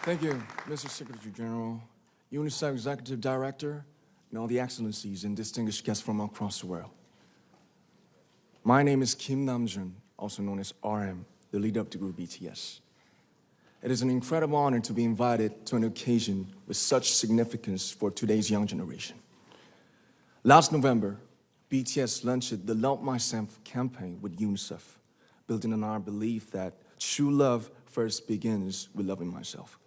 Thank you, Mr. Secretary General, UNICEF Executive Director, and all the excellencies and distinguished guests from across the world. My name is Kim Namjoon, also known as RM, the leader of the group BTS. It is an incredible honor to be invited to an occasion with such significance for today's young generation. Last November, BTS launched the Love Myself campaign with UNICEF, building on our belief that true love first begins with loving myself.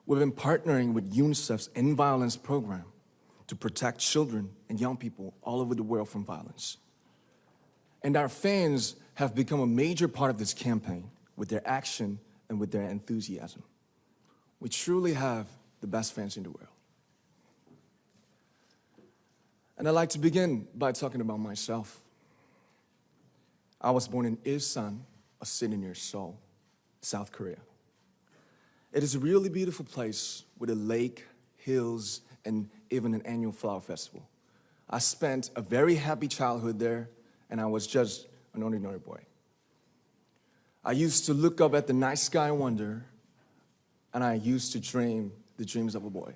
We've been partnering with UNICEF's End Violence program to protect children and young people all over the world from violence. And our fans have become a major part of this campaign with their action and with their enthusiasm. We truly have the best fans in the world. And I'd like to begin by talking about myself. I was born in Ilsan, a city near Seoul, South Korea. It is a really beautiful place with a lake, hills, and even an annual flower festival. I spent a very happy childhood there, and I was just an ordinary boy. I used to look up at the night sky and wonder, and I used to dream the dreams of a boy.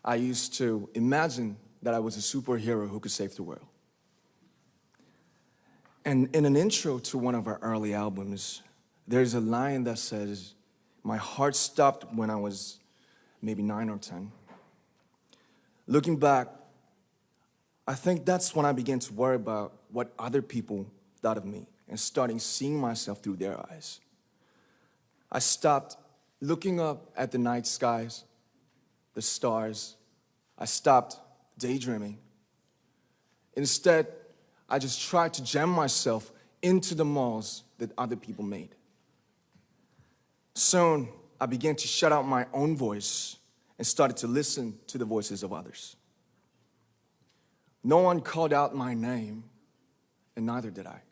I used to imagine that I was a superhero who could save the world. And in an intro to one of our early albums, there's a line that says, "My heart stopped when I was maybe 9 or 10. Looking back, I think that's when I began to worry about what other people thought of me and starting seeing myself through their eyes. I stopped looking up at the night skies, the stars. I stopped daydreaming. Instead, I just tried to jam myself into the malls that other people made. Soon, I began to shut out my own voice and started to listen to the voices of others. No one called out my name, and neither did I.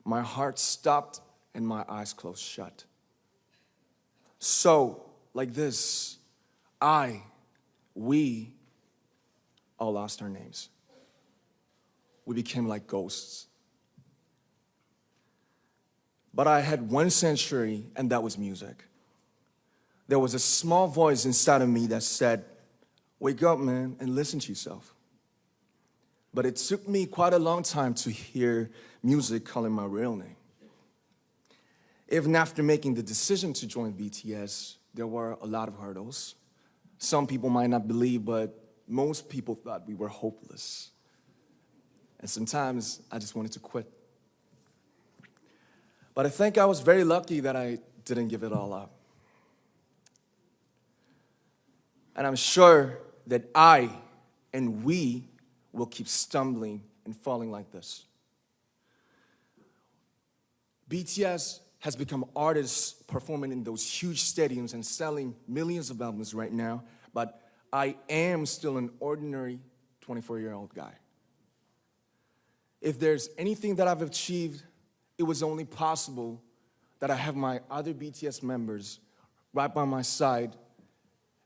My heart stopped and my eyes closed shut. So, like this, we all lost our names. We became like ghosts. But I had one sanctuary, and that was music. There was a small voice inside of me that said, "Wake up, man, and listen to yourself." But it took me quite a long time to hear music calling my real name. Even after making the decision to join BTS, there were a lot of hurdles. Some people might not believe, but most people thought we were hopeless. And sometimes I just wanted to quit. But I think I was very lucky that I didn't give it all up. And I'm sure that I and we will keep stumbling and falling like this. BTS has become artists performing in those huge stadiums and selling millions of albums right now, but I am still an ordinary 24-year-old guy. If there's anything that I've achieved, it was only possible that I have my other BTS members right by my side,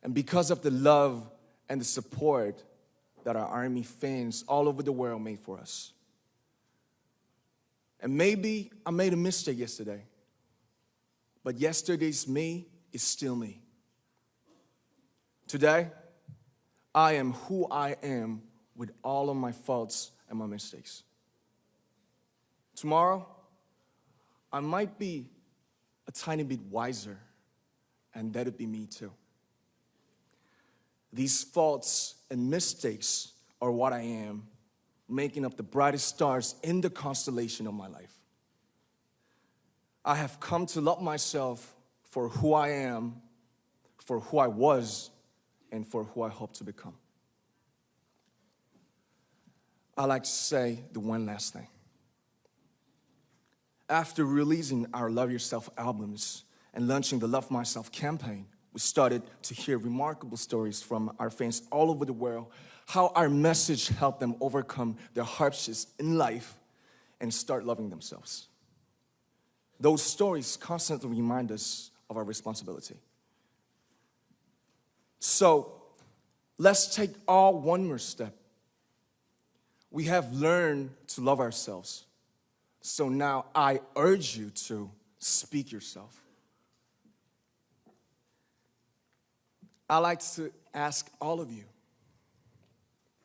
and because of the love and the support that our ARMY fans all over the world made for us. And maybe I made a mistake yesterday, but yesterday's me is still me. Today, I am who I am with all of my faults and my mistakes. Tomorrow, I might be a tiny bit wiser, and that'd be me too. These faults and mistakes are what I am, making up the brightest stars in the constellation of my life. I have come to love myself for who I am, for who I was, and for who I hope to become. I like to say the one last thing. After releasing our Love Yourself albums and launching the Love Myself campaign, we started to hear remarkable stories from our fans all over the world, how our message helped them overcome their hardships in life and start loving themselves. Those stories constantly remind us of our responsibility. So, let's take one more step. We have learned to love ourselves. So now I urge you to speak yourself. I like to ask all of you,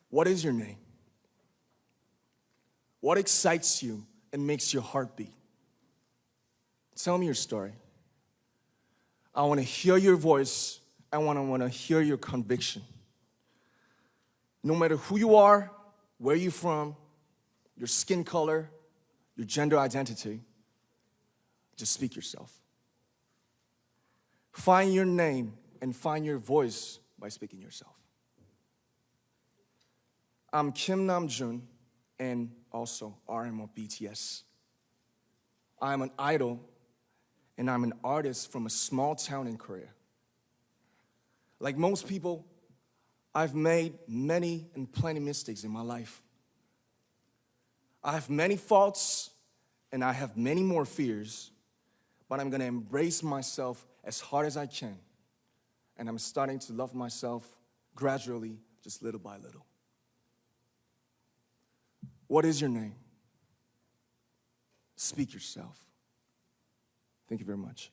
what is your name? What excites you and makes your heart beat? Tell me your story. I want to hear your voice. I want to hear your conviction. No matter who you are, where you're from, your skin color, your gender identity, just speak yourself. Find your name and find your voice by speaking yourself. I'm Kim Namjoon and also RM of BTS. I'm an idol and I'm an artist from a small town in Korea. Like most people, I've made many and plenty mistakes in my life. I have many faults and I have many more fears, but I'm gonna embrace myself as hard as I can. And I'm starting to love myself gradually, just little by little. What is your name? Speak yourself. Thank you very much.